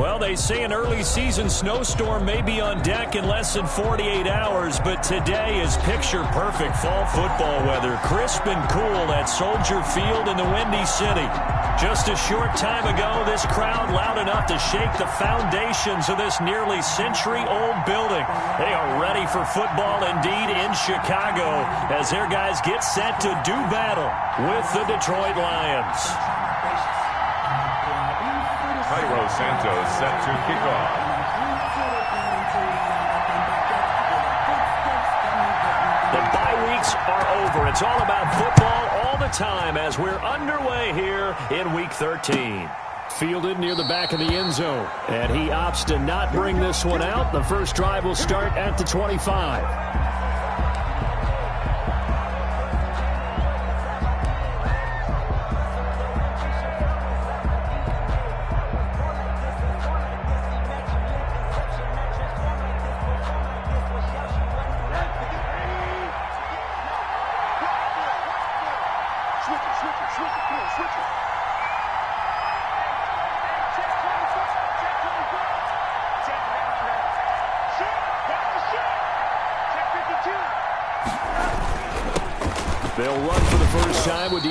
Well, they say an early season snowstorm may be on deck in less than 48 hours, but today is picture-perfect fall football weather. Crisp and cool at Soldier Field in the Windy City. Just a short time ago, this crowd loud enough to shake the foundations of this nearly century-old building. They are ready for football indeed in Chicago as their guys get set to do battle with the Detroit Lions. Cairo Santos set to kick off. The bye weeks are over. It's all about football all the time as we're underway here in Week 13. Fielded near the back of the end zone, and he opts to not bring this one out. The first drive will start at the 25. They'll run for the first time with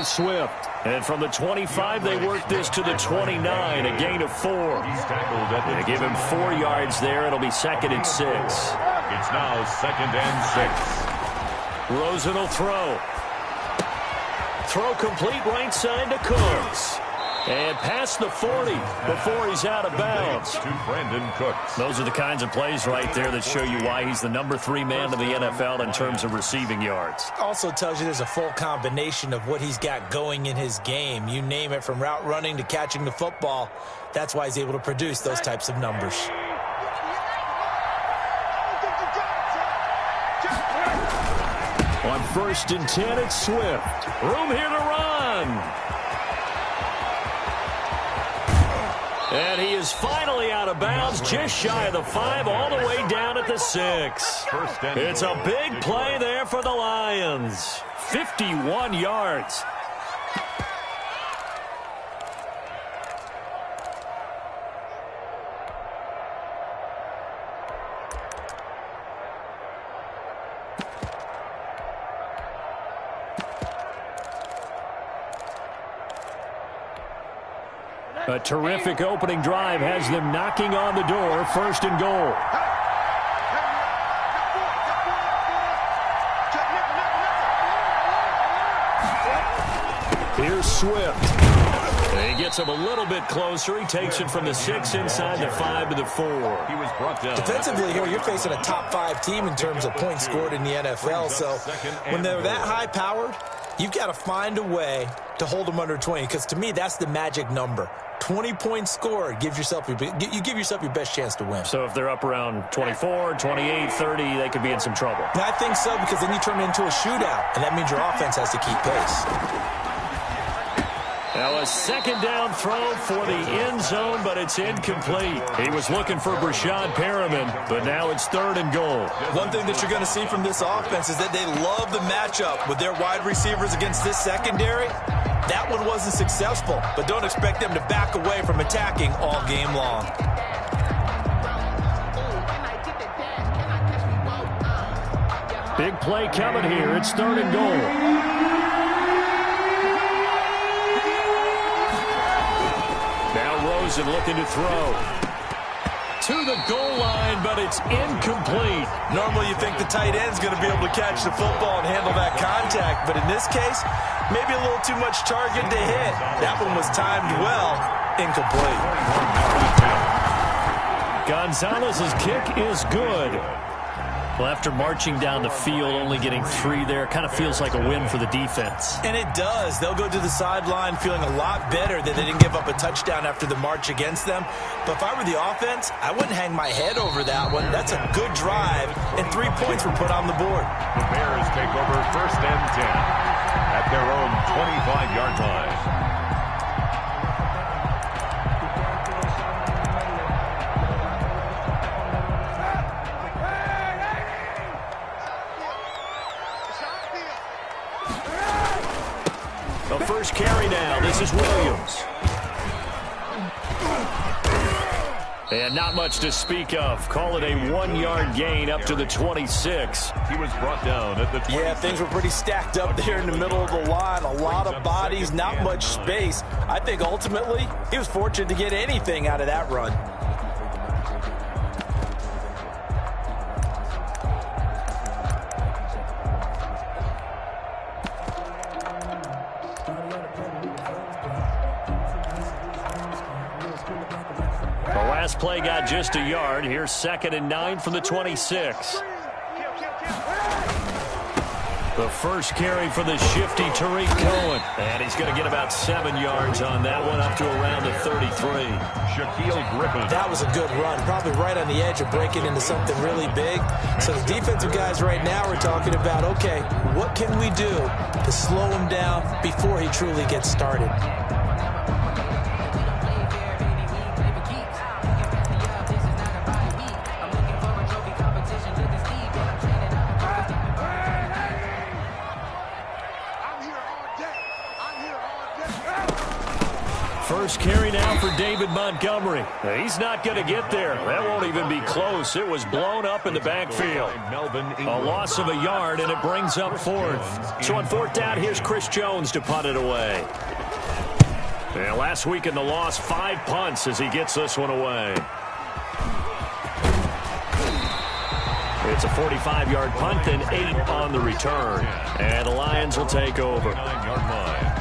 Swift. And from the 25, they work this to the 29, a gain of 4. They give him 4 yards there. It'll be 2nd and 6. It's now 2nd and 6. Rosen will throw. Throw complete right side to Cooks. And past the 40 before he's out of bounds. To Brandon Cooks. Those are the kinds of plays right there that show you why he's the number 3 man in the NFL in terms of receiving yards. Also tells you there's a full combination of what he's got going in his game. You name it, from route running to catching the football. That's why he's able to produce those types of numbers. On 1st and 10, it's Swift. Room here to run. And he is finally out of bounds, just shy of the 5, all the way down at the 6. It's a big play there for the Lions. 51 yards. A terrific opening drive has them knocking on the door. 1st and goal. Here's Swift. And he gets him a little bit closer. He takes it from the 6 inside the 5 to the 4. He was brought down. Defensively here, you're facing a top 5 team in terms of points scored in the NFL. So when they're that high-powered, you've got to find a way to hold them under 20, because to me, that's the magic number. 20 points scored gives yourself you give yourself your best chance to win. So if they're up around 24, 28, 30, they could be in some trouble. And I think so, because then you turn it into a shootout, and that means your offense has to keep pace. Now a 2nd down throw for the end zone, but it's incomplete. He was looking for Brashad Perriman, but now it's 3rd and goal. One thing that you're going to see from this offense is that they love the matchup with their wide receivers against this secondary. That one wasn't successful, but don't expect them to back away from attacking all game long. Big play coming here. It's 3rd and goal. Rosen looking to throw. To the goal line, but it's incomplete. Normally you think the tight end's going to be able to catch the football and handle that contact, but in this case, maybe a little too much target to hit. That one was timed well. Incomplete. Gonzalez's kick is good. Well, after marching down the field, only getting 3 there, kind of feels like a win for the defense. And it does. They'll go to the sideline feeling a lot better that they didn't give up a touchdown after the march against them. But if I were the offense, I wouldn't hang my head over that one. That's a good drive, and 3 points were put on the board. The Bears take over 1st and 10 at their own 25-yard line. The first carry now. This is Williams. And not much to speak of. Call it a 1-yard gain up to the 26. He was brought down at the 26. Yeah, things were pretty stacked up there in the middle of the line. A lot of bodies, not much space. I think ultimately he was fortunate to get anything out of that run. Play got just a yard. Here's 2nd and 9 from the 26. The first carry for the shifty Tariq Cohen. And he's going to get about 7 yards on that one, up to around the 33. Shaquille Griffin. That was a good run. Probably right on the edge of breaking into something really big. So the defensive guys right now are talking about, okay, what can we do to slow him down before he truly gets started? First carry now for David Montgomery. He's not going to get there. That won't even be close. It was blown up in the backfield. A loss of a yard, and it brings up 4th. So on 4th down, here's Chris Jones to punt it away. And last week in the loss, 5 punts as he gets this one away. It's a 45-yard punt and 8 on the return. And the Lions will take over. 9-yard line.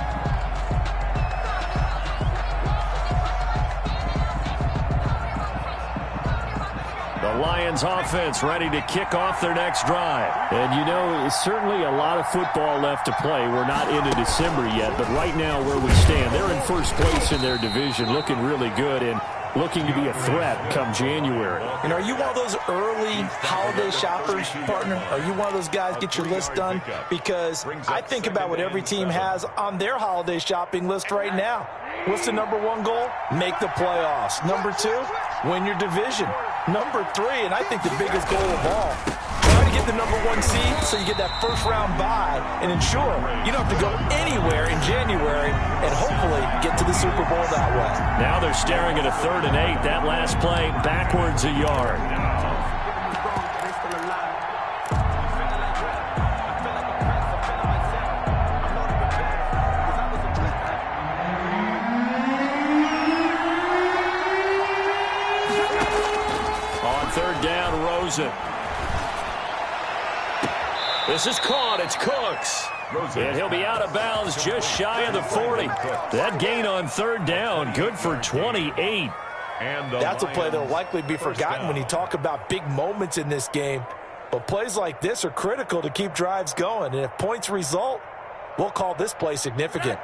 The Lions offense ready to kick off their next drive. And, you know, it's certainly a lot of football left to play. We're not into December yet, but right now where we stand, they're in first place in their division, looking really good and looking to be a threat come January. And are you one of those early holiday shoppers, partner? Are you one of those guys get your list done? Because I think about what every team has on their holiday shopping list right now. What's the number 1 goal? Make the playoffs. Number 2, win your division. Number 3, and I think the biggest goal of all, try to get the number 1 seed so you get that first-round bye and ensure you don't have to go anywhere in January and hopefully get to the Super Bowl that way. Now they're staring at a 3rd and 8. That last play backwards a yard. This is caught. It's Cooks. And he'll be out of bounds just shy of the 40. That gain on 3rd down, good for 28. That's a play that will likely be forgotten when you talk about big moments in this game. But plays like this are critical to keep drives going. And if points result, we'll call this play significant.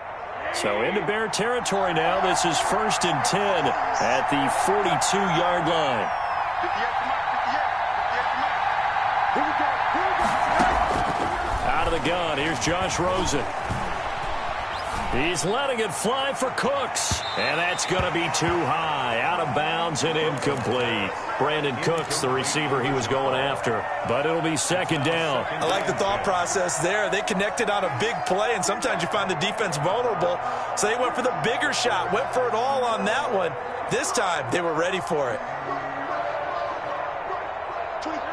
So into Bear territory now. This is 1st and 10 at the 42-yard line. Out of the gun, here's Josh Rosen. He's letting it fly for Cooks. And that's going to be too high. Out of bounds and incomplete. Brandon Cooks, the receiver he was going after. But it'll be 2nd down. I like the thought process there. They connected on a big play, and sometimes you find the defense vulnerable. So they went for the bigger shot, went for it all on that one. This time, they were ready for it.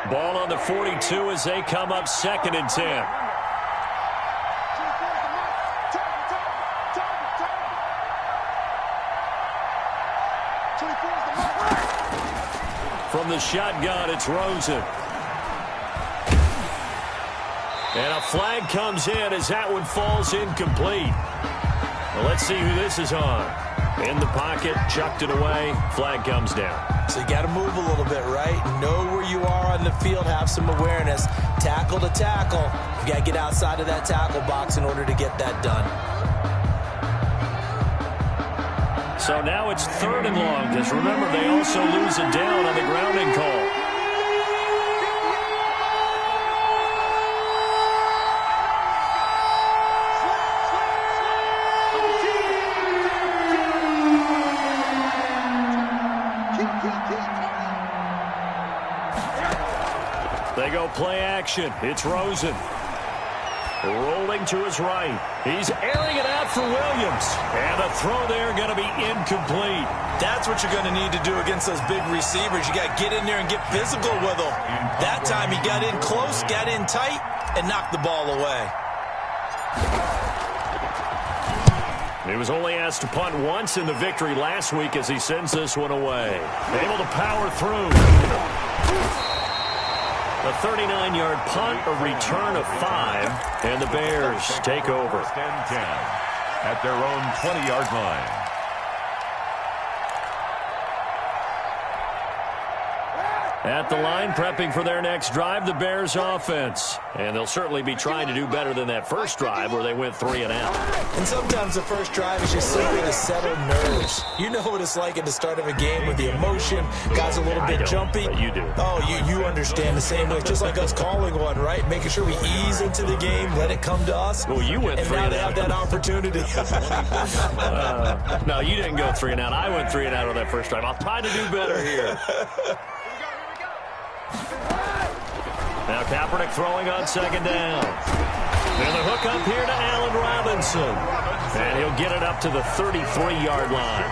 Ball on the 42 as they come up 2nd and 10. From the shotgun, it's Rosen. And a flag comes in as that one falls incomplete. Well, let's see who this is on. In the pocket, chucked it away, flag comes down. So you got to move a little bit, right? Know where you are on the field, have some awareness. Tackle to tackle. You got to get outside of that tackle box in order to get that done. So now it's 3rd and long, because remember, they also lose it down on the grounding call. They go play action. It's Rosen. Rolling to his right. He's airing it out out for Williams. And the throw there going to be incomplete. That's what you're going to need to do against those big receivers. You got to get in there and get physical with them. That time he got in close, got in tight, and knocked the ball away. He was only asked to punt once in the victory last week as he sends this one away. Able to power through. A 39-yard punt, a return of 5, and the Bears take over. First and 10 at their own 20-yard line. At the line, prepping for their next drive, the Bears offense. And they'll certainly be trying to do better than that first drive where they went 3 and out. And sometimes the first drive is just simply to settle nerves. You know what it's like at the start of a game with the emotion. Guys a little bit jumpy. But you do. Oh, you understand the same way. Just like us calling one, right? Making sure we ease into the game, let it come to us. Well, you went 3 and out. And now they have that opportunity. No, you didn't go 3 and out. I went 3 and out on that first drive. I'll try to do better here. Now Kaepernick throwing on second down. And the hook up here to Allen Robinson. And he'll get it up to the 33-yard line.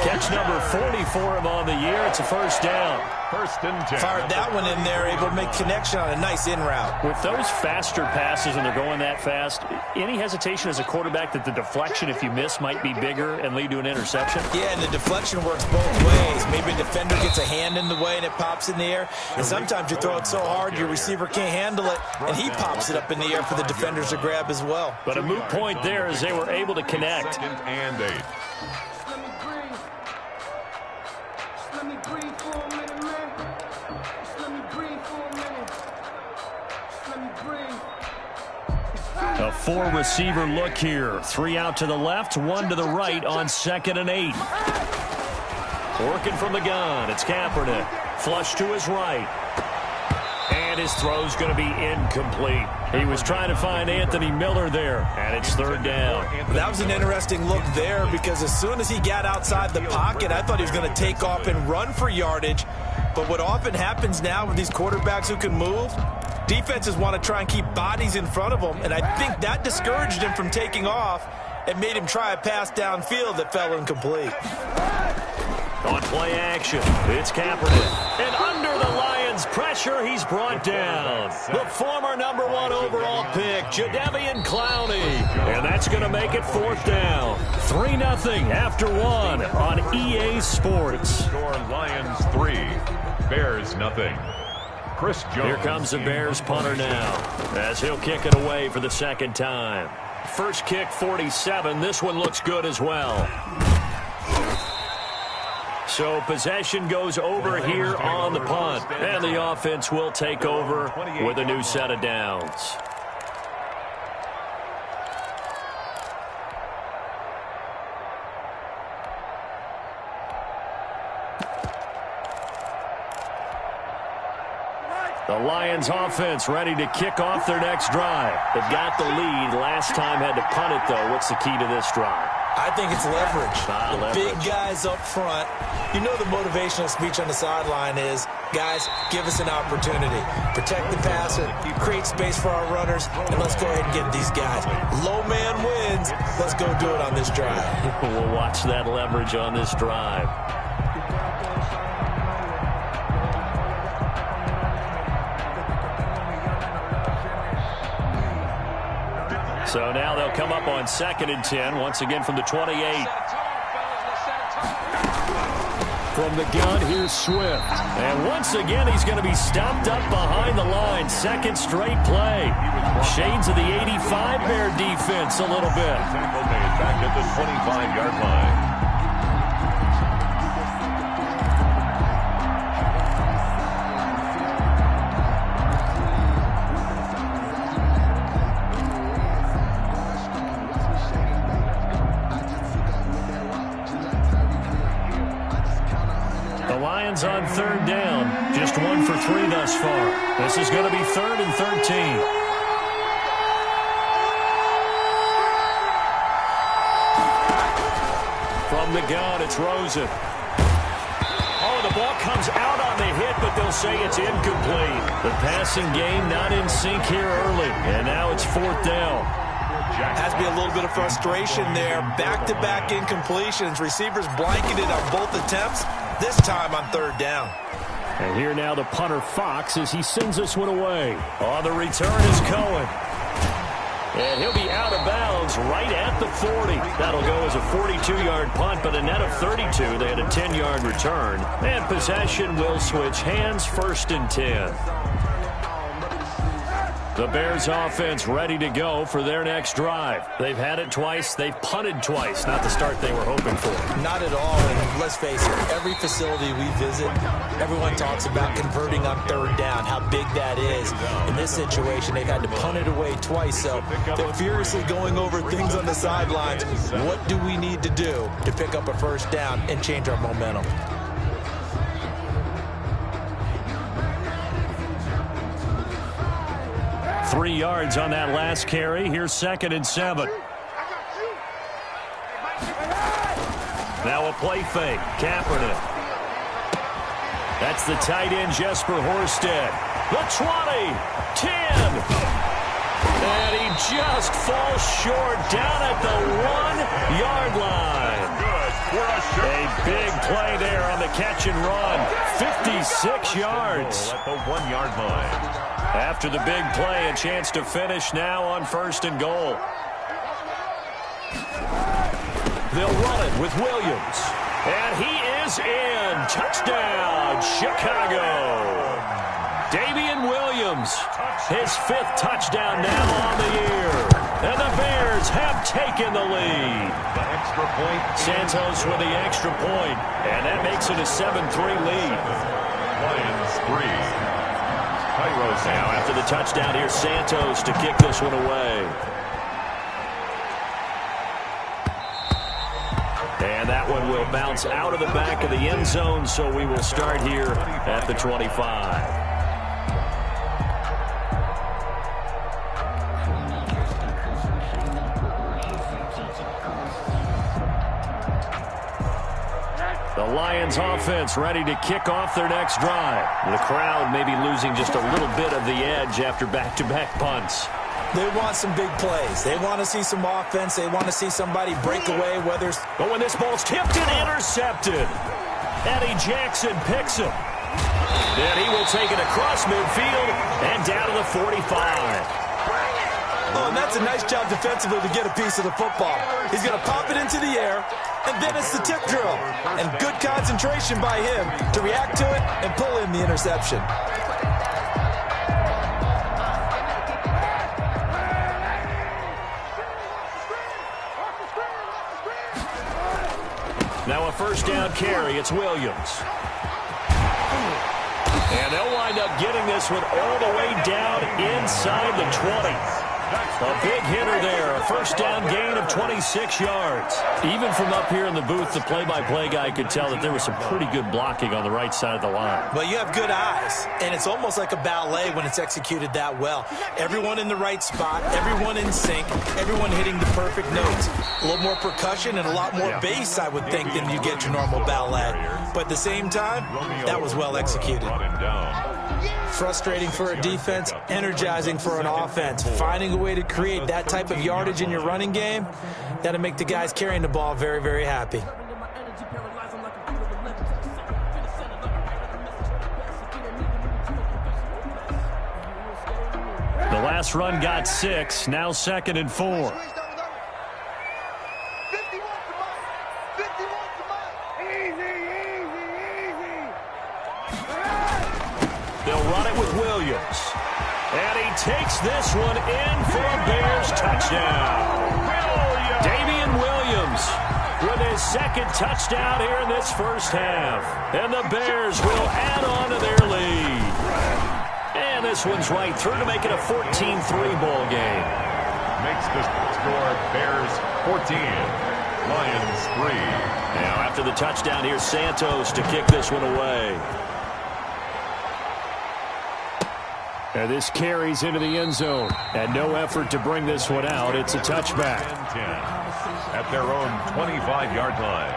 Catch number 40 for him on the year. It's a first down. First and 10. Fired that one in there, able to make connection on a nice in route. With those faster passes and they're going that fast, any hesitation as a quarterback that the deflection, if you miss, might be bigger and lead to an interception? Yeah, and the deflection works both ways. Maybe a defender gets a hand in the way and it pops in the air. And sometimes you throw it so hard your receiver can't handle it, and he pops it up in the air for the defenders to grab as well. But a moot point there as they were able to connect. Second and 8. A 4-receiver look here. 3 out to the left, 1 to the right on second and 8. Working from the gun, it's Kaepernick. Flush to his right. And his throw's going to be incomplete. He was trying to find Anthony Miller there, and it's third down. That was an interesting look there because as soon as he got outside the pocket, I thought he was going to take off and run for yardage. But what often happens now with these quarterbacks who can move, defenses want to try and keep bodies in front of them, and I think that discouraged him from taking off and made him try a pass downfield that fell incomplete. On play action, it's Kaepernick. And under the Lions' pressure, he's brought down. The former #1 overall pick, Jadeveon Clowney. And that's going to make it fourth down. 3-0 after 1 on EA Sports. Score Lions 3, Bears 0. Chris Jones. Here comes the Bears punter now as he'll kick it away for the second time. First kick, 47. This one looks good as well. So possession goes over here on the punt, and the offense will take over with a new set of downs. The Lions offense ready to kick off their next drive. They've got the lead. Last time had to punt it, though. What's the key to this drive? I think it's leverage. Leverage. Big guys up front. You know the motivational speech on the sideline is, guys, give us an opportunity. Protect the passer, create space for our runners, and let's go ahead and get these guys. Low man wins. Let's go do it on this drive. We'll watch that leverage on this drive. So now they'll come up on 2nd and 10, once again from the 28. From the gun, here's Swift. And once again, he's going to be stopped up behind the line. Second straight play. Shades of the 85 Bear defense a little bit. Tackle made back at the 25-yard line. On third down, just 1 for 3 thus far. This is going to be 3rd and 13. From the gun, it's Rosen. Oh, the ball comes out on the hit, but they'll say it's incomplete. The passing game not in sync here early, and now it's 4th down. Has to be a little bit of frustration there. Back-to-back incompletions. Receivers blanketed on both attempts, this time on third down. And here now the punter Fox as he sends this one away. On the return is Cohen. And he'll be out of bounds right at the 40. That'll go as a 42-yard punt, but a net of 32. They had a 10-yard return. And possession will switch hands, 1st and 10. The Bears offense ready to go for their next drive. They've had it twice. They've punted twice. Not the start they were hoping for. Not at all. And let's face it, every facility we visit, everyone talks about converting on third down, how big that is. In this situation, they've had to punt it away twice, so they're furiously going over things on the sidelines. What do we need to do to pick up a first down and change our momentum? Three yards on that last carry. Here's 2nd and 7. Now a play fake. Kaepernick. That's the tight end, Jesper Horsted. The 20, 10. And he just falls short down at the 1-yard line. A big play there on the catch and run. 56 yards. At the 1-yard line. After the big play, a chance to finish now on 1st and goal. They'll run it with Williams. And he is in. Touchdown, Chicago. Damian Williams, his 5th touchdown now on the year. And the Bears have taken the lead. The extra point. Santos with the extra point. And that makes it a 7-3 lead. Lions 3. Now after the touchdown, here's Santos to kick this one away. And that one will bounce out of the back of the end zone, so we will start here at the 25. The Lions offense ready to kick off their next drive. The crowd may be losing just a little bit of the edge after back-to-back punts. They want some big plays. They want to see some offense. They want to see somebody break away, whether it's... But when this ball's tipped and intercepted, Eddie Jackson picks him. Then he will take it across midfield and down to the 45. Oh, and that's a nice job defensively to get a piece of the football. He's going to pop it into the air, and then it's the tip drill. And good concentration by him to react to it and pull in the interception. Now a first down carry. It's Williams. And they'll wind up getting this one all the way down inside the 20. A big hitter there, a first down gain of 26 yards. Even from up here in the booth, the play-by-play guy could tell that there was some pretty good blocking on the right side of the line. Well, you have good eyes, and it's almost like a ballet when it's executed that well. Everyone in the right spot, everyone in sync, everyone hitting the perfect notes. A little more percussion and a lot more bass, I would think, than you get your normal ballet. But at the same time, that was well executed. Frustrating for a defense, energizing for an offense. Finding a way to create that type of yardage in your running game, that'll make the guys carrying the ball very, very happy. The last run got 6, now 2nd and 4. And he takes this one in for a Bears touchdown. Damian Williams with his 2nd touchdown here in this first half. And the Bears will add on to their lead. And this one's right through to make it a 14-3 ball game. Makes the score Bears 14, Lions 3. Now after the touchdown, here's Santos to kick this one away. And this carries into the end zone. And no effort to bring this one out. It's a touchback. 10 at their own 25-yard line.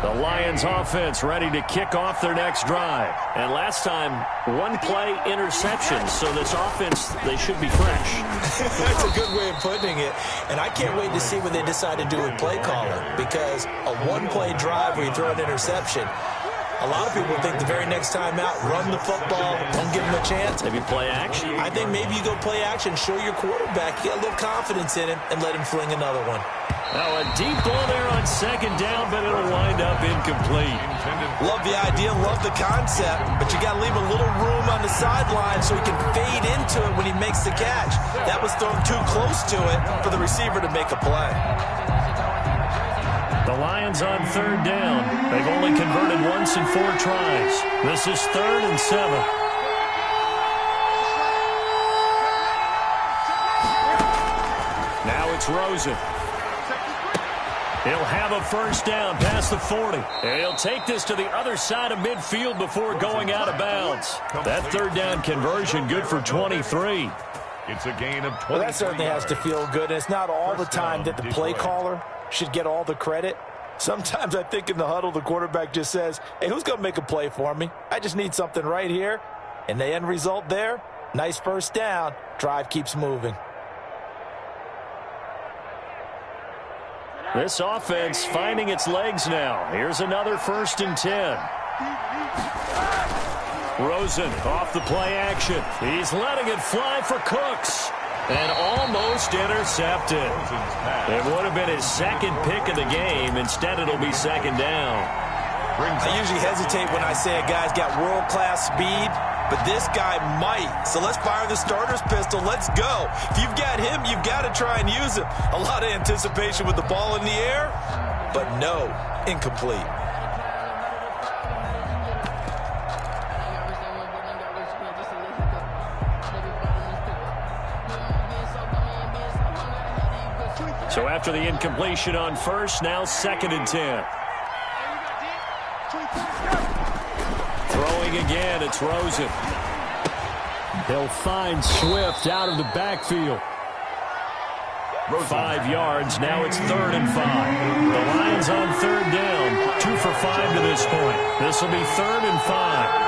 The Lions offense ready to kick off their next drive. And last time, one play interception. So this offense, they should be fresh. That's a good way of putting it. And I can't wait to see what they decide to do with play caller. Because a one-play drive where you throw an interception, a lot of people think the very next time out, run the football, don't give him a chance. Maybe play action? I think maybe you go play action, show your quarterback, get a little confidence in him, and let him fling another one. Now a deep ball there on second down, but it'll wind up incomplete. Love the idea, love the concept, but you got to leave a little room on the sideline so he can fade into it when he makes the catch. That was thrown too close to it for the receiver to make a play. The Lions on third down. They've only converted once in 4 tries. This is 3rd and 7. Now it's Rosen. He'll have a first down past the 40. And he'll take this to the other side of midfield before going out of bounds. That third down conversion good for 23. It's a gain of 20. Well, that certainly has to feel good. And it's not all the time that the play caller should get all the credit. Sometimes I think in the huddle, the quarterback just says, hey, who's going to make a play for me? I just need something right here. And the end result there, nice first down. Drive keeps moving. This offense finding its legs now. Here's another 1st and 10. Rosen off the play action. He's letting it fly for Cooks. And almost intercepted. It would have been his second pick of the game. Instead, it'll be second down. I usually hesitate when I say a guy's got world-class speed, but this guy might. So let's fire the starter's pistol. Let's go. If you've got him, you've got to try and use him. A lot of anticipation with the ball in the air, but no, incomplete. So after the incompletion on first, now 2nd and 10. Throwing again, it's Rosen. They'll find Swift out of the backfield. 5 yards, now it's 3rd and 5. The Lions on third down, 2 for 5 to this point. This will be 3rd and 5.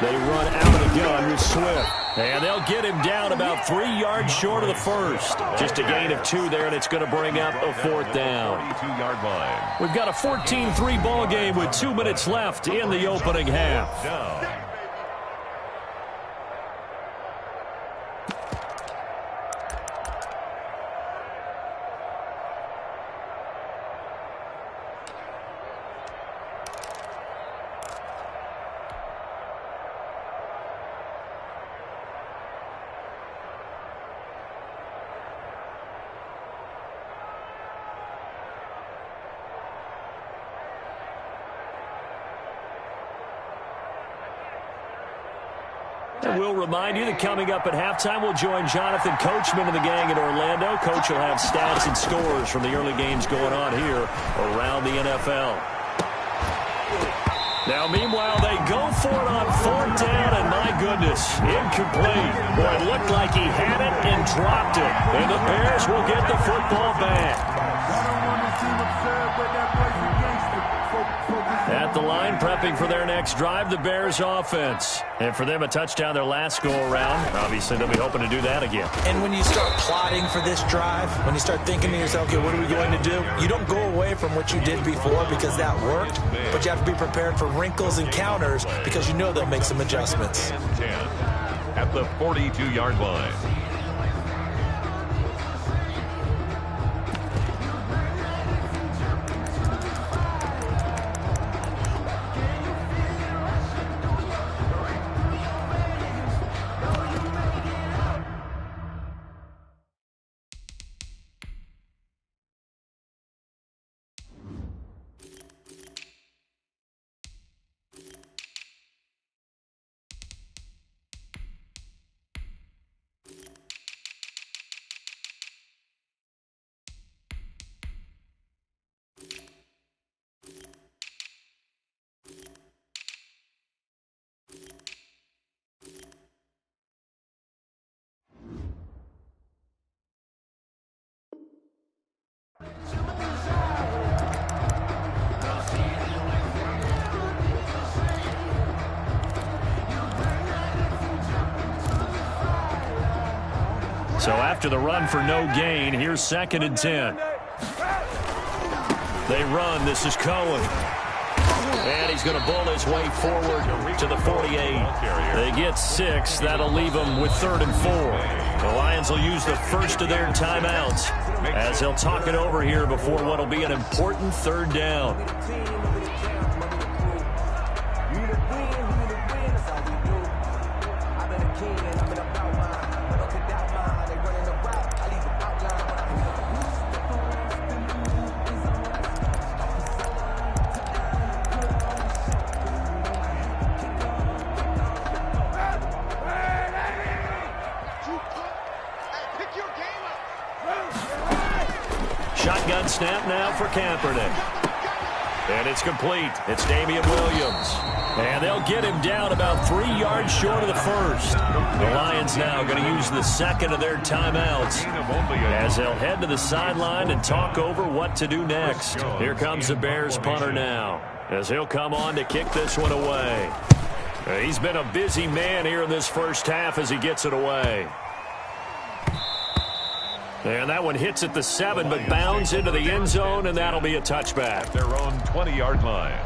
They run out of the gun with Swift. And they'll get him down about 3 yards short of the first. Just a gain of 2 there, and it's going to bring up a 4th down. 42-yard line. We've got a 14-3 ball game with 2 minutes left in the opening half. Down. And we'll remind you that coming up at halftime, we'll join Jonathan Coachman and the gang in Orlando. Coach will have stats and scores from the early games going on here around the NFL. Now, meanwhile, they go for it on 4th down, and my goodness, incomplete. Boy, it looked like he had it and dropped it. And the Bears will get the football back. At the line, prepping for their next drive, the Bears offense. And for them, a touchdown their last go-around. Obviously, they'll be hoping to do that again. And when you start plotting for this drive, when you start thinking to yourself, okay, what are we going to do? You don't go away from what you did before because that worked, but you have to be prepared for wrinkles and counters because you know they'll make some adjustments. 10 at the 42-yard line. after the run for no gain. Here's 2nd and 10. They run. This is Cohen. And he's going to bull his way forward to the 48. They get 6. That'll leave them with 3rd and 4. The Lions will use the first of their timeouts as they'll talk it over here before what will be an important 3rd down. Shotgun snap now for Kaepernick. And it's complete. It's Damian Williams. And they'll get him down about 3 yards short of the first. The Lions now going to use the second of their timeouts as they'll head to the sideline and talk over what to do next. Here comes the Bears punter now as he'll come on to kick this one away. He's been a busy man here in this first half as he gets it away. And that one hits at the 7, but bounds into the end zone, and that'll be a touchback. At their own 20-yard line.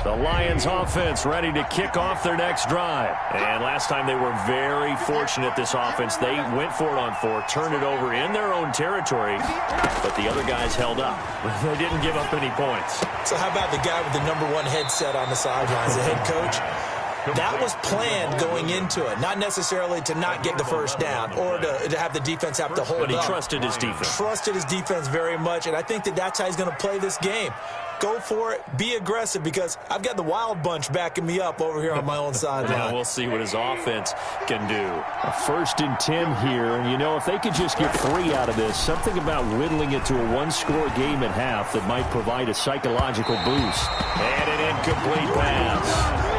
The Lions offense ready to kick off their next drive. And last time they were very fortunate, this offense. They went for it on 4, turned it over in their own territory, but the other guys held up. They didn't give up any points. So how about the guy with the #1 headset on the sidelines, the head coach? That was planned going into it, not necessarily to not get the first down or to have the defense have to hold up. But he trusted his defense. Trusted his defense very much, and I think that's how he's going to play this game. Go for it. Be aggressive, because I've got the wild bunch backing me up over here on my own sideline. Now we'll see what his offense can do. A 1st and 10 here, and you know, if they could just get 3 out of this, something about whittling it to a 1-score game at half that might provide a psychological boost. And an incomplete pass.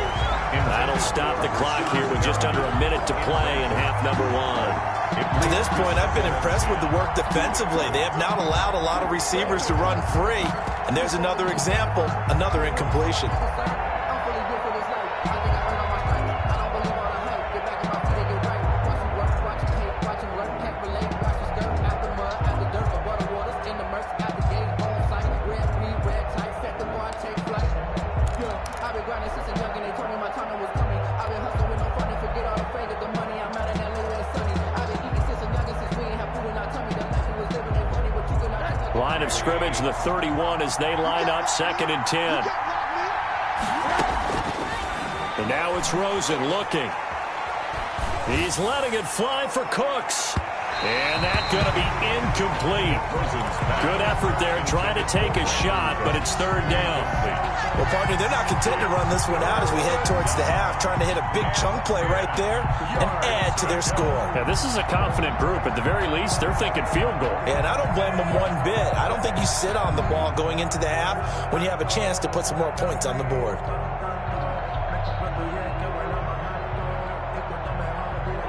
That'll stop the clock here with just under a minute to play in half number 1. To this point, I've been impressed with the work defensively. They have not allowed a lot of receivers to run free. And there's another example, another incompletion. Line of scrimmage, the 31, as they line up 2nd and 10. And now it's Rosen looking. He's letting it fly for Cooks. And that's going to be incomplete. Good effort there, trying to take a shot, but it's 3rd down. Well, partner, they're not content to run this one out as we head towards the half, trying to hit a big chunk play right there and add to their score. Yeah, this is a confident group. At the very least, they're thinking field goal. And I don't blame them one bit. I don't think you sit on the ball going into the half when you have a chance to put some more points on the board.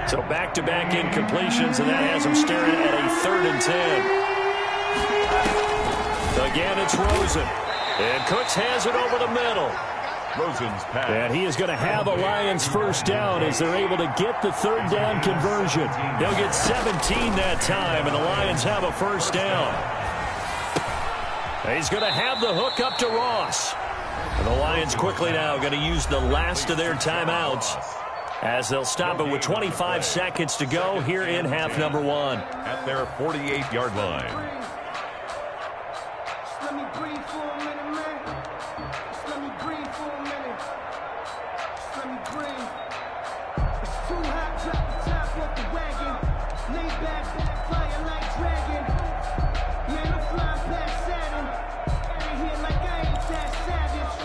So back-to-back incompletions, and that has them staring at a 3rd and 10. Again, it's Rosen. And Cooks has it over the middle. Rosen's pass. And he is going to have a Lions first down as they're able to get the 3rd down conversion. They'll get 17 that time, and the Lions have a first down. He's going to have the hook up to Ross. And the Lions quickly now going to use the last of their timeouts as they'll stop it with 25 seconds to go here in half number 1. At their 48-yard line. Let me breathe for a minute, man. Let me breathe for a minute. Let me breathe. It's too hot, drop the top off the wagon. Lay back, flying like dragon. Man, I'm flying past Saturn. Out of here like I ain't that savage.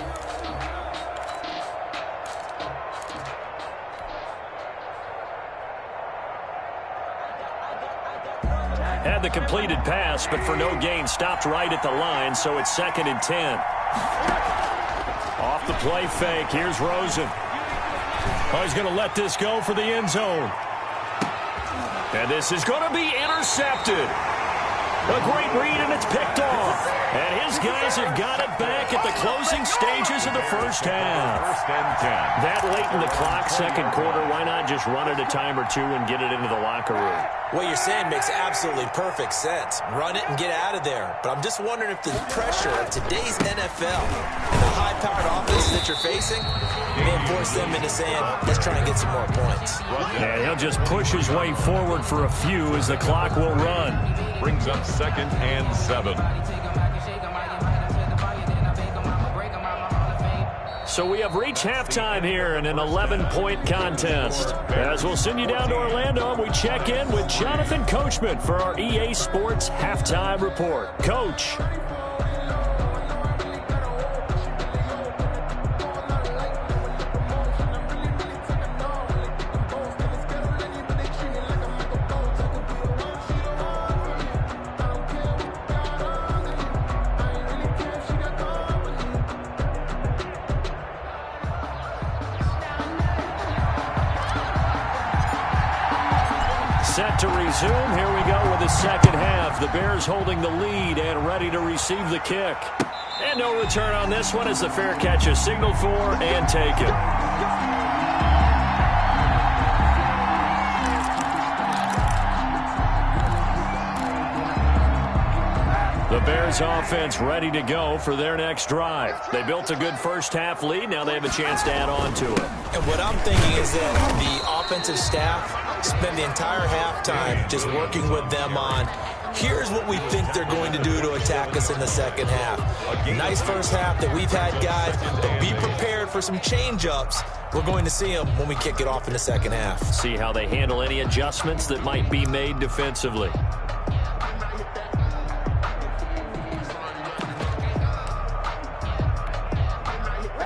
Had the completed pass, but for no gain, stopped right at the line, so it's 2nd and 10. Off the play fake, here's Rosen. Oh, he's going to let this go for the end zone. And this is going to be intercepted. A great read, and it's picked off. And his guys have got it back at the closing stages of the first half. First and 10. That late in the clock, second quarter, why not just run it a time or two and get it into the locker room? What you're saying makes absolutely perfect sense. Run it and get out of there. But I'm just wondering if the pressure of today's NFL and the high-powered offense that you're facing may force them into saying, let's try and get some more points. Yeah, he'll just push his way forward for a few as the clock will run. Brings up 2nd and 7. So we have reached halftime here in an 11-point contest. As we'll send you down to Orlando, we check in with Jonathan Coachman for our EA Sports Halftime Report. Coach. Set to resume. Here we go with the second half. The Bears holding the lead and ready to receive the kick. And no return on this one as the fair catch is signaled for and taken. The Bears offense ready to go for their next drive. They built a good first half lead. Now they have a chance to add on to it. And what I'm thinking is that the offensive staff spend the entire halftime just working with them on, here's what we think they're going to do to attack us in the second half. Nice first half that we've had, guys, but be prepared for some change-ups. We're going to see them when we kick it off in the second half. See how they handle any adjustments that might be made defensively.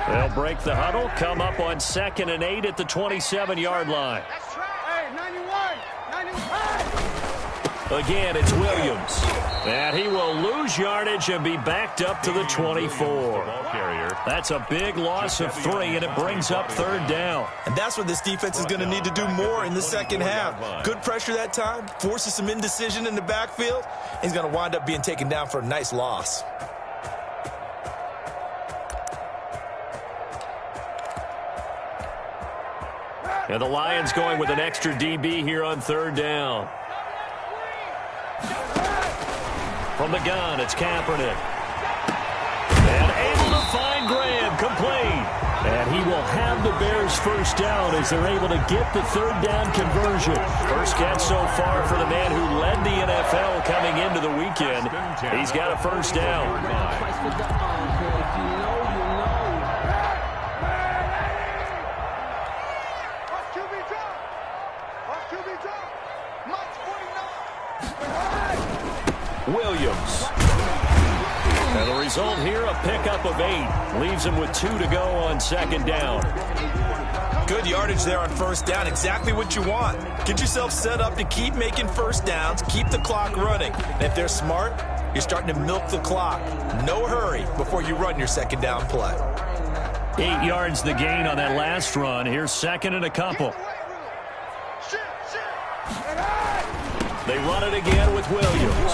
They'll break the huddle, come up on 2nd and 8 at the 27-yard line. Again, it's Williams. And he will lose yardage and be backed up to the 24. That's a big loss of 3, and it brings up 3rd down. And that's what this defense is going to need to do more in the second half. Good pressure that time, forces some indecision in the backfield. He's going to wind up being taken down for a nice loss. And the Lions going with an extra DB here on 3rd down. From the gun, it's Kaepernick. And able to find Graham, complete. And he will have the Bears first down as they're able to get the 3rd down conversion. First catch so far for the man who led the NFL coming into the weekend. He's got a first down. Williams. And the result here, a pickup of 8. Leaves him with 2 to go on 2nd down. Good yardage there on 1st down. Exactly what you want. Get yourself set up to keep making first downs, keep the clock running. And if they're smart, you're starting to milk the clock. No hurry before you run your 2nd down play. 8 yards the gain on that last run. Here's 2nd and a couple. They run it again with Williams.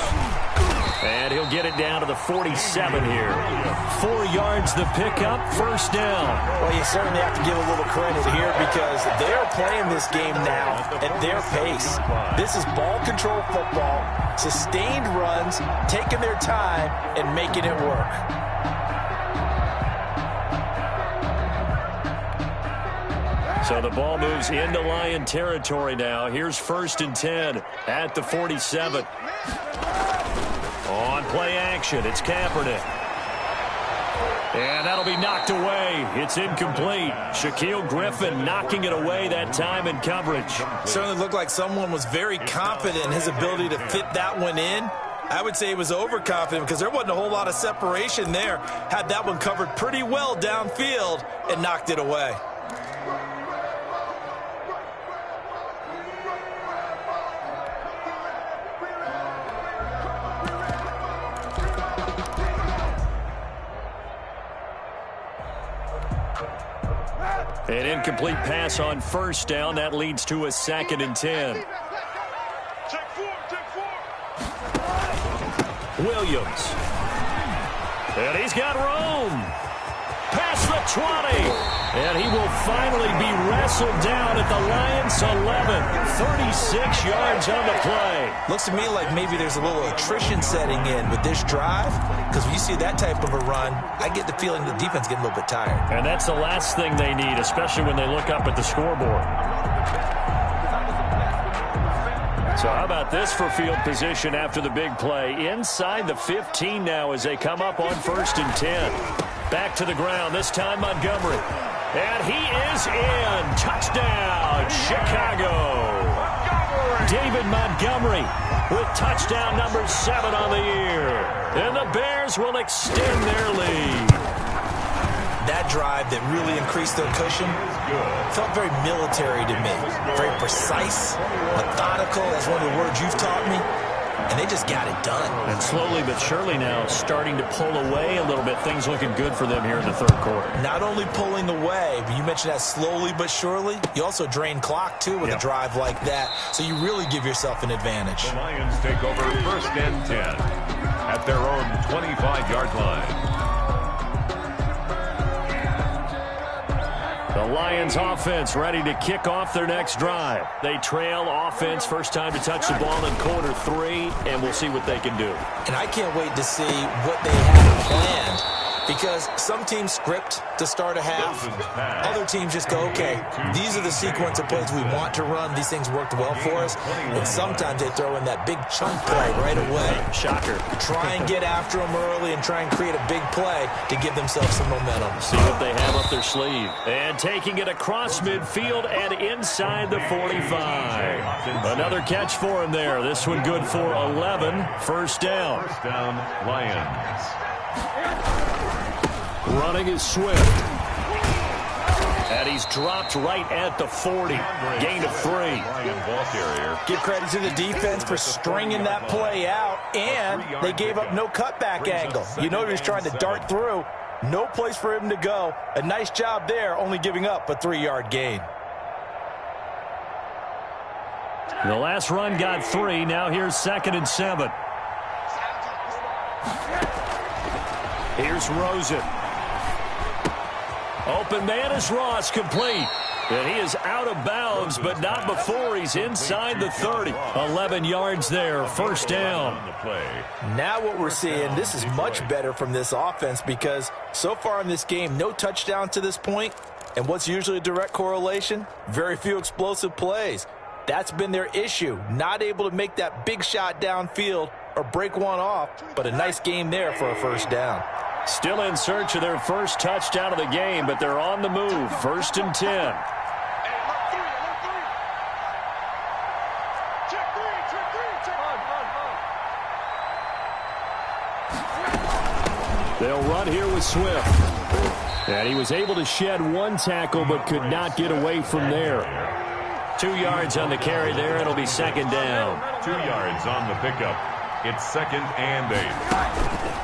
And he'll get it down to the 47 here. 4 yards the pickup, first down. Well, you certainly have to give a little credit here because they're playing this game now at their pace. This is ball control football, sustained runs, taking their time and making it work. So the ball moves into Lion territory now. Here's 1st and 10 at the 47. On play action, it's Kaepernick. And that'll be knocked away. It's incomplete. Shaquille Griffin knocking it away that time in coverage. Certainly looked like someone was very confident in his ability to fit that one in. I would say he was overconfident because there wasn't a whole lot of separation there. Had that one covered pretty well downfield and knocked it away. An incomplete pass on 1st down. That leads to a 2nd and 10. Williams. And he's got room. Past the 20. And he will finally be wrestled down at the Lions' 11. 36 yards on the play. Looks to me like maybe there's a little attrition setting in with this drive, because when you see that type of a run, I get the feeling the defense getting a little bit tired. And that's the last thing they need, especially when they look up at the scoreboard. So how about this for field position after the big play? Inside the 15 now as they come up on 1st and 10. Back to the ground, this time Montgomery. And he is in. Touchdown, Chicago. David Montgomery with touchdown number 7 on the year. And the Bears will extend their lead. That drive that really increased their cushion felt very military to me. Very precise, methodical. That's one of the words you've taught me. And they just got it done. And slowly but surely now starting to pull away a little bit. Things looking good for them here in the 3rd quarter. Not only pulling away, but you mentioned that slowly but surely. You also drain clock, too, with a drive like that. So you really give yourself an advantage. The Lions take over 1st and 10 at their own 25-yard line. The Lions offense ready to kick off their next drive. They trail offense, first time to touch the ball in quarter 3, and we'll see what they can do. And I can't wait to see what they have planned, because some teams script to start a half. Other teams just go, okay, these are the sequence of plays we want to run. These things worked well for us. And sometimes they throw in that big chunk play right away. Shocker. Try and get after them early and try and create a big play to give themselves some momentum. See what they have up their sleeve. And taking it across midfield and inside the 45. Another catch for him there. This one good for 11. 1st down. 1st down, Lions. Running is Swift. And he's dropped right at the 40. Gain of 3. Give credit to the defense for stringing that play out, and they gave up no cutback angle. You know he was trying to dart through. No place for him to go. A nice job there, only giving up a 3-yard gain. The last run got 3. Now here's 2nd and 7. Here's Rosen. Open man is Ross, complete. And he is out of bounds, but not before he's inside the 30. 11 yards there, 1st down. Now what we're seeing, this is much better from this offense, because so far in this game, no touchdown to this point. And what's usually a direct correlation? Very few explosive plays. That's been their issue. Not able to make that big shot downfield or break one off, but a nice game there for a 1st down. Still in search of their first touchdown of the game, but they're on the move. 1st and 10. They'll run here with Swift. And he was able to shed 1 tackle, but could not get away from there. 2 yards on the carry there. It'll be 2nd down. 2 yards on the pickup. It's 2nd and 8.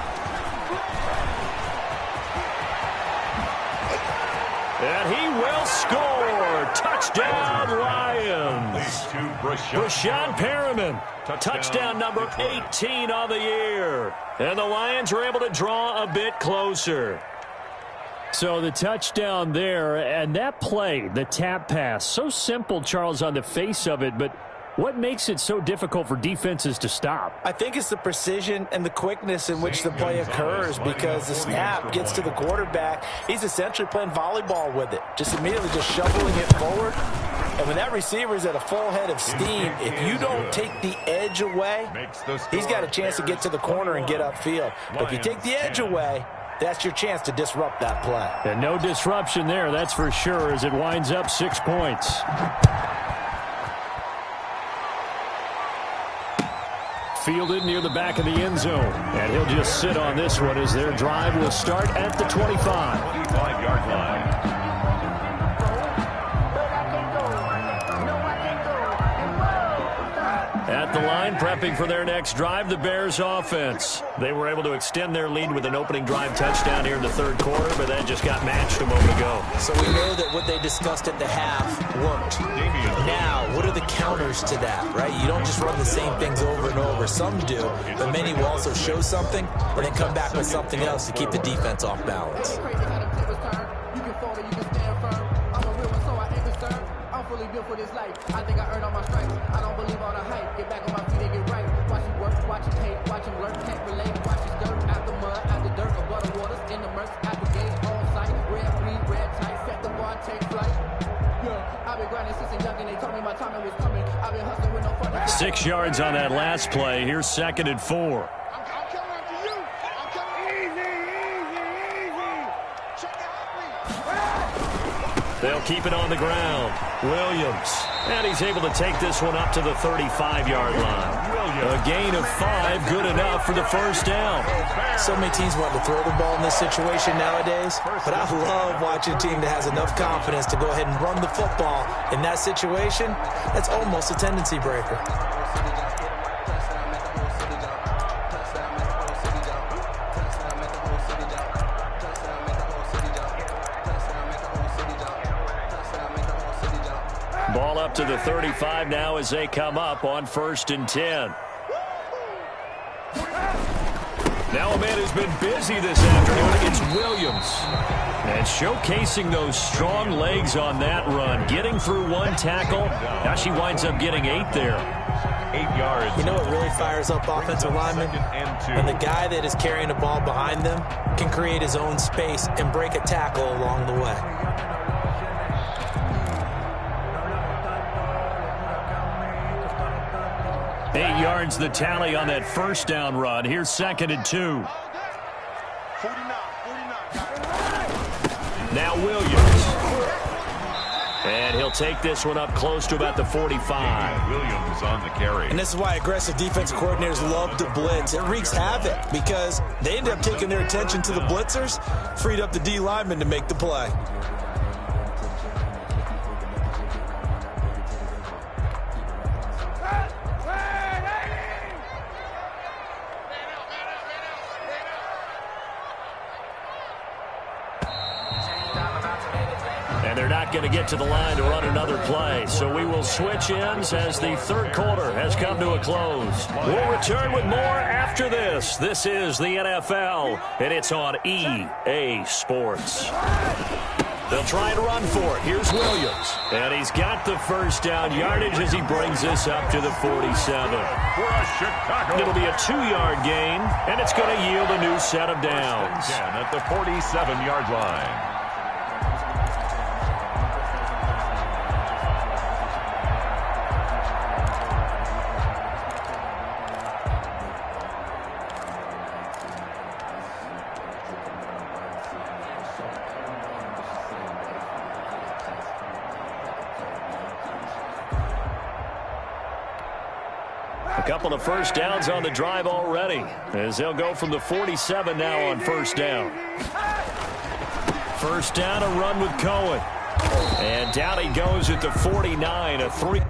And he will score. Touchdown, Lions. Brashad Perriman. Touchdown number 18 on the year. And the Lions are able to draw a bit closer. So the touchdown there, and that play, the tap pass, so simple, Charles, on the face of it, but what makes it so difficult for defenses to stop? I think it's the precision and the quickness in which the play occurs, because the snap gets to the quarterback. He's essentially playing volleyball with it, just immediately just shoveling it forward. And when that receiver's at a full head of steam, if you don't take the edge away, he's got a chance to get to the corner and get upfield. But if you take the edge away, that's your chance to disrupt that play. And no disruption there, that's for sure, as it winds up 6 points. Fielded near the back of the end zone. And he'll just sit on this one as their drive will start at the 25. 25-yard line. At at the line, prepping for their next drive, the Bears offense. They were able to extend their lead with an opening drive touchdown here in the third quarter, but that just got matched a moment ago. So we know that what they discussed at the half worked. Now, what are the counters to that, right? You don't just run the same things over and over. Some do, but many will also show something and then come back with something else to keep the defense off balance. For this life, I think I earned all my stripes. I don't believe all the hype. Get back on my feet and get right. Watch you work, watch you hate, watch him lurk, can't relate. Watch you stir out the mud, out the dirt, above the waters, in the murks, at the gate, on site. Red, green, red, tight, set the bar, take flight. Yeah, I've been grinding since a youngin'. They told me my time was coming. I've been hustling with no fun. 6 yards on that last play. Here's 2nd and 4. I'm coming after you. I'm coming easy. Check out me. They'll keep it on the ground. Williams. And he's able to take this one up to the 35-yard line. A gain of 5, good enough for the first down. So many teams want to throw the ball in this situation nowadays, but I love watching a team that has enough confidence to go ahead and run the football in that situation. That's almost a tendency breaker. Ball up to the 35 now as they come up on 1st and 10. Now a man who's been busy this afternoon. It's Williams. And showcasing those strong legs on that run. Getting through one tackle. Now she winds up getting 8 there. 8 yards. You know what really fires up offensive linemen? When the guy that is carrying the ball behind them can create his own space and break a tackle along the way. 8 yards the tally on that first down run. Here's 2nd and 2. Now Williams. And he'll take this one up close to about the 45. Williams on the carry. And this is why aggressive defensive coordinators love to blitz. It wreaks havoc because they end up taking their attention to the blitzers, freed up the D lineman to make the play. And they're not going to get to the line to run another play. So we will switch ends as the third quarter has come to a close. We'll return with more after this. This is the NFL, and it's on EA Sports. They'll try and run for it. Here's Williams. And he's got the first down yardage as he brings this up to the 47. It'll be a 2-yard gain, and it's going to yield a new set of downs. At the 47-yard line. A couple of first downs on the drive already as they'll go from the 47 now on first down. First down, a run with Cohen. And down he goes at the 49, a 3.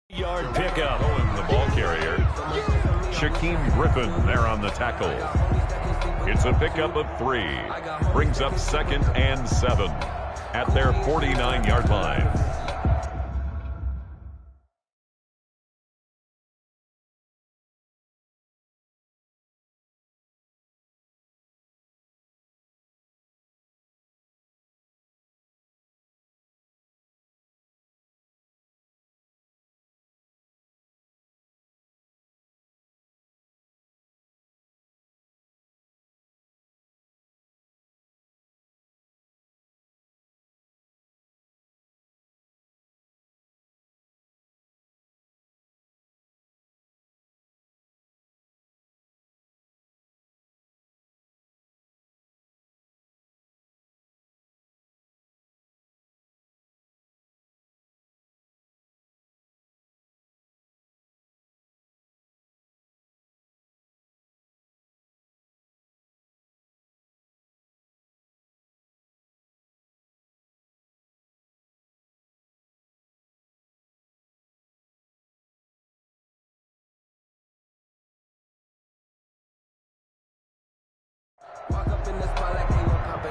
Yard pickup. Owen, the ball carrier. Shaquem Griffin there on the tackle. It's a pickup of 3. Brings up 2nd and 7 at their 49-yard line.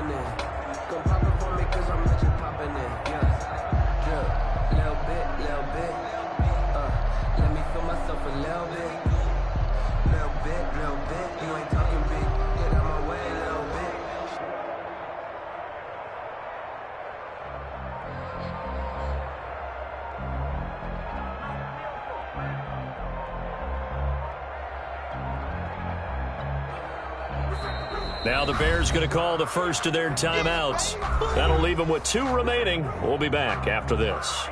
popping in. Come pop it for me, cause I'm legit popping in. Yeah, little bit. Let me feel myself a little bit. Little bit. You ain't talking big. Get out my way a little bit. Now the Bears going to call the first of their timeouts. That'll leave them with 2 remaining. We'll be back after this.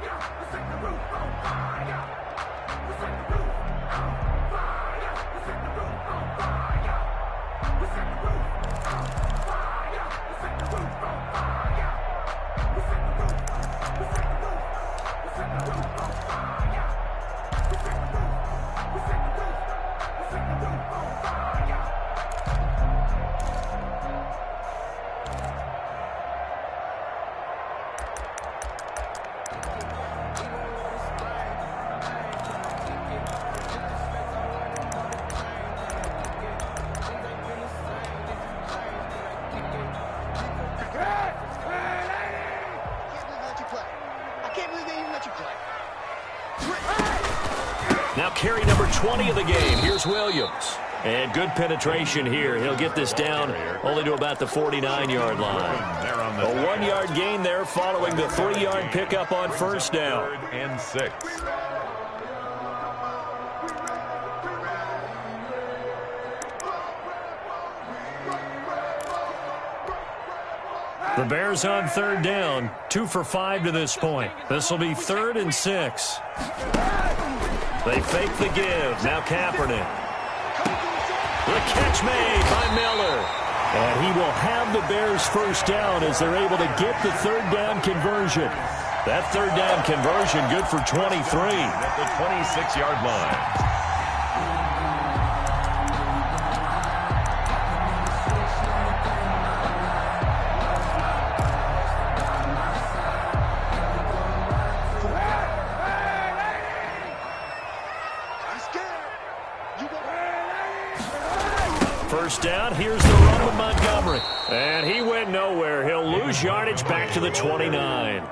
Now carry number 20 of the game. Here's Williams. And good penetration here. He'll get this down only to about the 49-yard line. A 1-yard gain there following the 3-yard pickup on first down. 3rd and 6. The Bears on 3rd down. 2 for 5 to this point. This will be 3rd and 6. They fake the give. Now Kaepernick. The catch made by Miller. And he will have the Bears first down as they're able to get the 3rd down conversion. That 3rd down conversion good for 23. At the 26-yard line. First down, here's the run with Montgomery. And he went nowhere. He'll lose yardage back to the 29.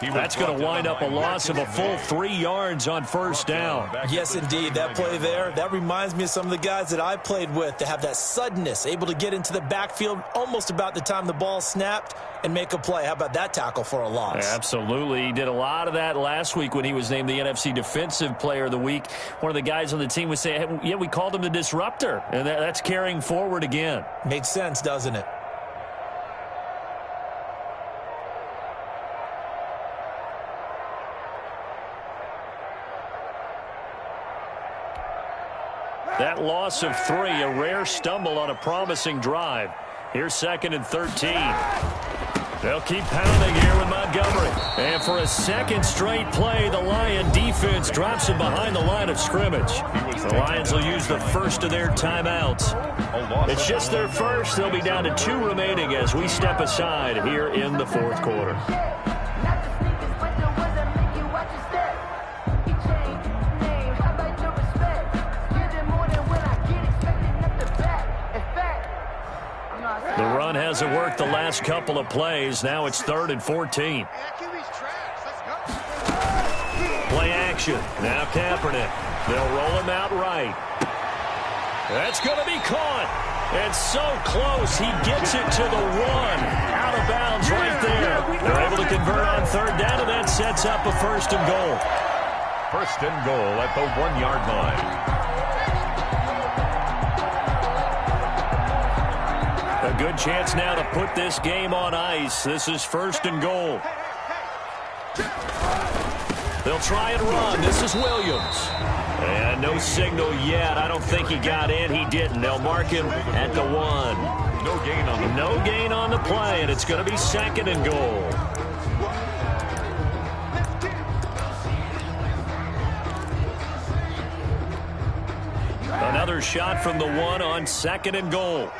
That's going to wind up a loss of a full 3 yards on first down. Yes, indeed. That play there, that reminds me of some of the guys that I played with to have that suddenness, able to get into the backfield almost about the time the ball snapped and make a play. How about that tackle for a loss? Absolutely. He did a lot of that last week when he was named the NFC Defensive Player of the Week. One of the guys on the team would say, hey, yeah, we called him the disruptor. And that's carrying forward again. Makes sense, doesn't it? That loss of 3, a rare stumble on a promising drive. Here's 2nd and 13. They'll keep pounding here with Montgomery. And for a second straight play, the Lion defense drops him behind the line of scrimmage. The Lions will use the first of their timeouts. It's just their first. They'll be down to 2 remaining as we step aside here in the 4th quarter. The run hasn't worked the last couple of plays. Now it's 3rd and 14. Play action. Now Kaepernick. They'll roll him out right. That's going to be caught. And so close. He gets it to the 1. Out of bounds right there. They're able to convert on 3rd down, and that sets up a 1st and goal. 1st and goal at the 1-yard line. A good chance now to put this game on ice. This is 1st and goal. They'll try and run. This is Williams. And no signal yet. I don't think he got in. He didn't. They'll mark him at the 1. No gain on the play, and it's going to be 2nd and goal. Another shot from the 1 on 2nd and goal.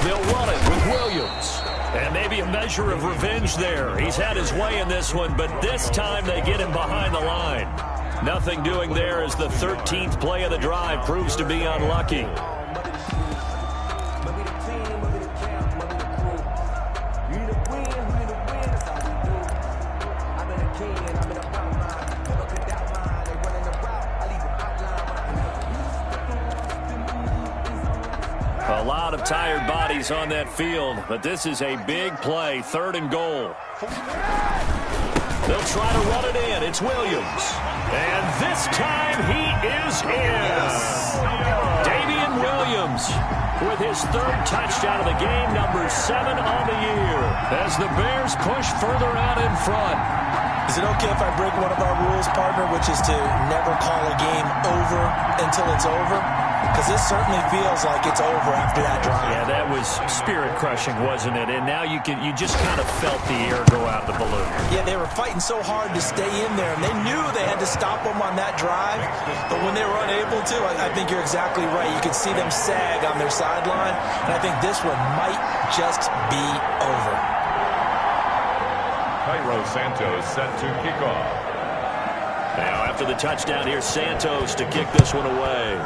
They'll run it with Williams. And maybe a measure of revenge there. He's had his way in this one, but this time they get him behind the line. Nothing doing there as the 13th play of the drive proves to be unlucky. tired bodies on that field, but this is a big play, 3rd and goal. They'll try to run it in. It's Williams. And this time he is in. Damian Williams with his 3rd touchdown of the game, number 7 on the year, as the Bears push further out in front. Is it okay if I break one of our rules, partner, which is to never call a game over until it's over? Because this certainly feels like it's over after that drive. Yeah, that was spirit-crushing, wasn't it? And now you just kind of felt the air go out the balloon. Yeah, they were fighting so hard to stay in there, and they knew they had to stop them on that drive. But when they were unable to, I think you're exactly right. You could see them sag on their sideline, and I think this one might just be over. Cairo Santos set to kick off. Now, after the touchdown, here's Santos to kick this one away.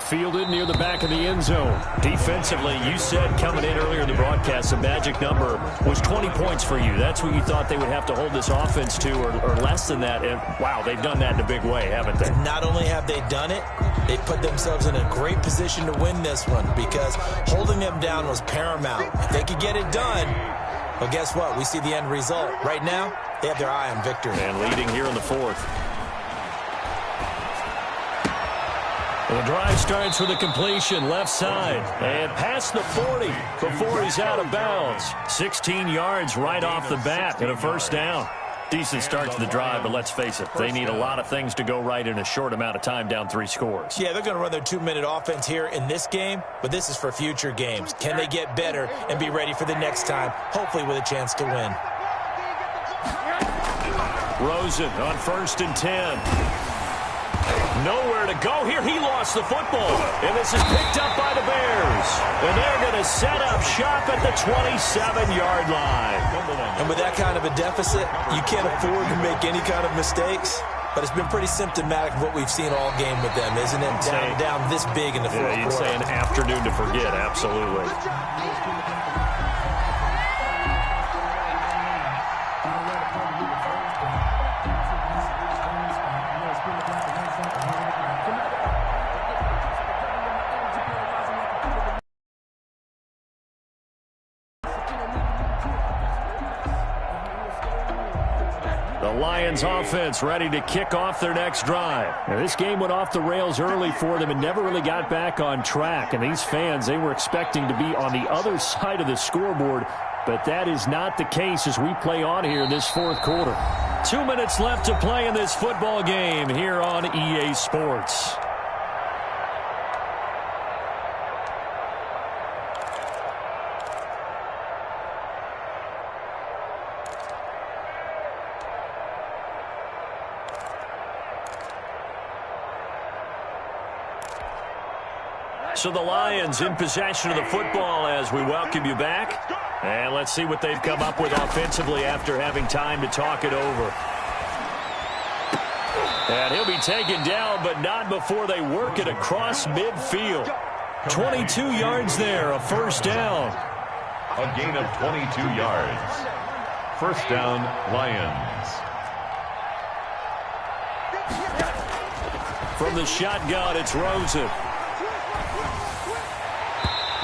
Fielded near the back of the end zone. Defensively, you said coming in earlier in the broadcast, the magic number was 20 points for you. That's what you thought they would have to hold this offense to, or less than that. And, wow, they've done that in a big way, haven't they? Not only have they done it, they put themselves in a great position to win this one because holding them down was paramount. If they could get it done, well, guess what? We see the end result. Right now, they have their eye on victory. And leading here in the 4th. The drive starts with a completion left side and past the 40 before he's out of bounds. 16 yards right off the bat and a 1st down. Decent start to the drive, but let's face it, they need a lot of things to go right in a short amount of time, down 3 scores. Yeah, they're going to run their 2-minute offense here in this game, but this is for future games. Can they get better and be ready for the next time, hopefully with a chance to win? Rosen on 1st and 10. Nowhere to go here. He lost the football. And this is picked up by the Bears. And they're going to set up shop at the 27-yard line. And with that kind of a deficit, you can't afford to make any kind of mistakes. But it's been pretty symptomatic of what we've seen all game with them, isn't it? Down this big in the fourth quarter. You'd say an afternoon to forget, absolutely. Lions offense ready to kick off their next drive. Now, this game went off the rails early for them and never really got back on track. And these fans, they were expecting to be on the other side of the scoreboard, but that is not the case as we play on here in this 4th quarter. 2 minutes left to play in this football game here on EA Sports. So the Lions in possession of the football as we welcome you back. And let's see what they've come up with offensively after having time to talk it over. And he'll be taken down, but not before they work it across midfield. 22 yards there, a 1st down. A gain of 22 yards. 1st down, Lions. From the shotgun, it's Rosen.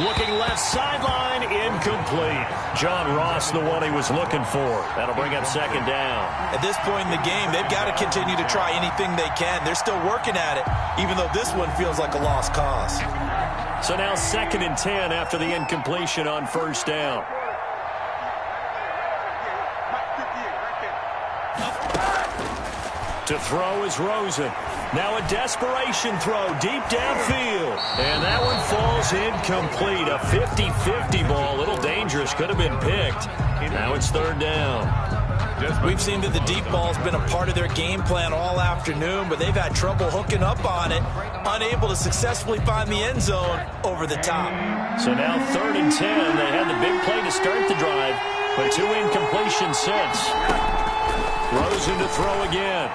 Looking left sideline, incomplete. John Ross, the one he was looking for. That'll bring up 2nd down. At this point in the game, they've got to continue to try anything they can. They're still working at it, even though this one feels like a lost cause. So now 2nd and 10 after the incompletion on 1st down. To throw is Rosen. Now a desperation throw deep downfield. And that one falls incomplete. A 50-50 ball. A little dangerous. Could have been picked. Now it's 3rd down. We've seen that the deep ball's been a part of their game plan all afternoon, but they've had trouble hooking up on it. Unable to successfully find the end zone over the top. So now 3rd and 10. They had the big play to start the drive, but 2 incompletions since. Rosen to throw again.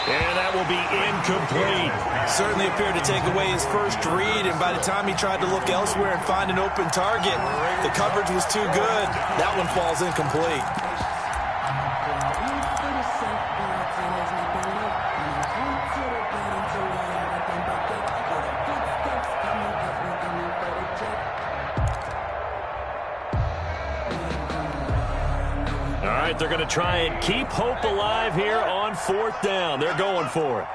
And that will be incomplete. Certainly appeared to take away his first read, and by the time he tried to look elsewhere and find an open target, the coverage was too good. That one falls incomplete. All right, they're going to try and keep hope alive here on 4th down. They're going for it.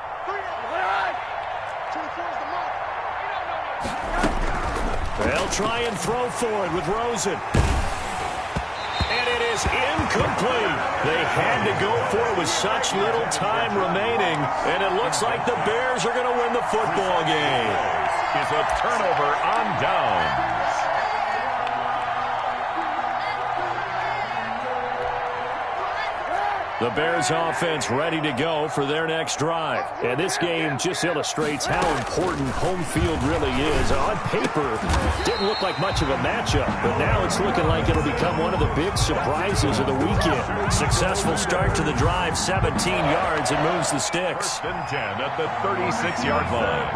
They'll try and throw for it with Rosen. And it is incomplete. They had to go for it with such little time remaining, and it looks like the Bears are going to win the football game. It's a turnover on downs. The Bears offense ready to go for their next drive. And this game just illustrates how important home field really is. On paper, didn't look like much of a matchup, but now it's looking like it'll become one of the big surprises of the weekend. Successful start to the drive, 17 yards, and moves the sticks. 1st and 10 at the 36-yard line.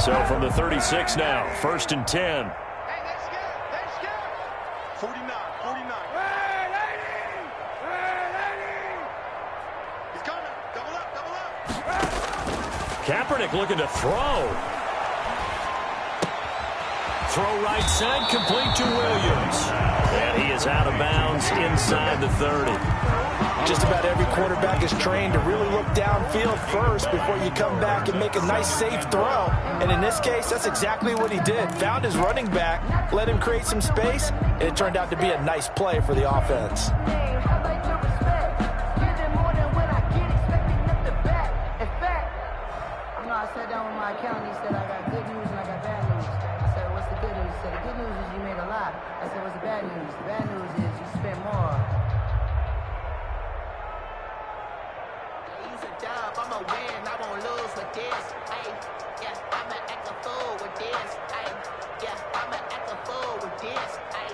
So from the 36 now, 1st and 10. 49. He's coming. Double up. Kaepernick looking to throw. Throw right side, complete to Williams. And he is out of bounds inside the 30. Just about every quarterback is trained to really look downfield first before you come back and make a nice, safe throw. And in this case, that's exactly what he did. Found his running back, let him create some space, and it turned out to be a nice play for the offense. I sat down with my accountant. He said, I got good news and I got bad news. I said, what's the good news? He said, the good news is you made a lot. I said, what's the bad news? The bad news is you spent more. Use a dub, I'ma win, I won't lose with this. Ay, yeah, I'ma act a fool with this. Ay, yeah, I'ma act a fool with this. Ay,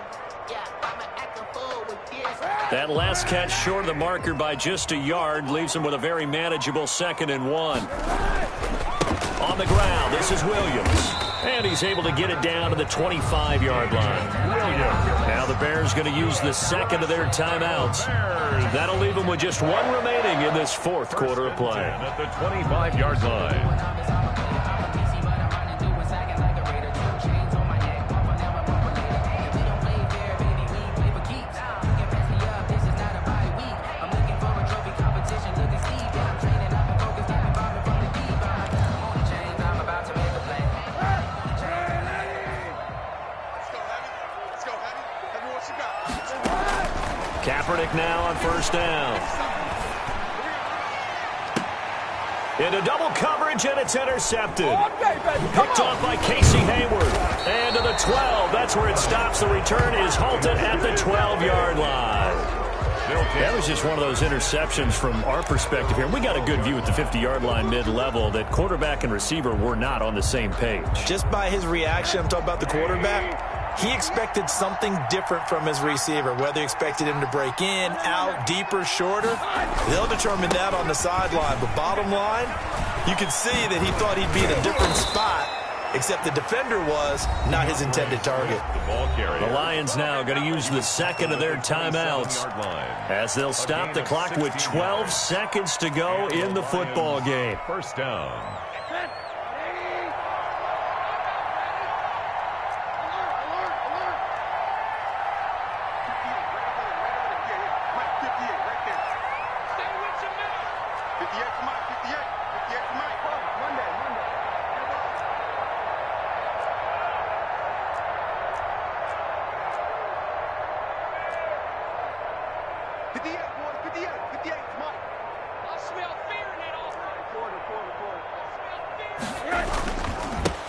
yeah, I'ma act a fool with this. That last catch short of the marker by just a yard leaves him with a very manageable 2nd and 1. On the ground, this is Williams. And he's able to get it down to the 25-yard line. Williams. Now the Bears going to use the 2nd of their timeouts. That'll leave them with just 1 remaining in this 4th quarter of play. At the 25-yard line. Kaepernick now on 1st down. Into double coverage, and it's intercepted. Picked off by Casey Hayward. And to the 12. That's where it stops. The return is halted at the 12-yard line. That was just one of those interceptions from our perspective here. We got a good view at the 50-yard line mid-level that quarterback and receiver were not on the same page. Just by his reaction, I'm talking about the quarterback, he expected something different from his receiver, whether he expected him to break in, out, deeper, shorter. They'll determine that on the sideline. But bottom line, you can see that he thought he'd be in a different spot, except the defender was not his intended target. The Lions now going to use the 2nd of their timeouts as they'll stop the clock with 12 seconds to go in the football game. 1st down.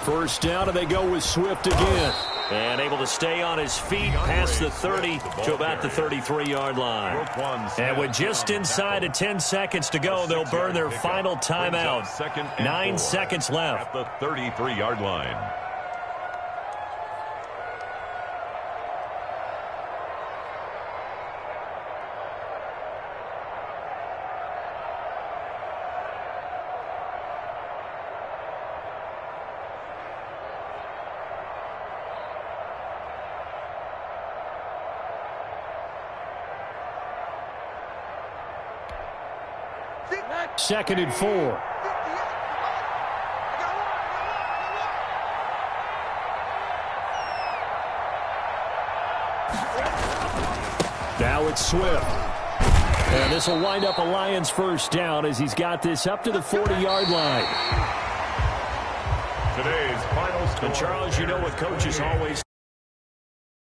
First down, and they go with Swift again. And able to stay on his feet past the 30 to about the 33-yard line. And with just inside of 10 seconds to go, they'll burn their final timeout. 9 seconds left. At the 33-yard line. Second and 4. Now it's Swift. And this will wind up a Lions first down as he's got this up to the 40-yard line. Today's final score. And Charles, you know what coaches always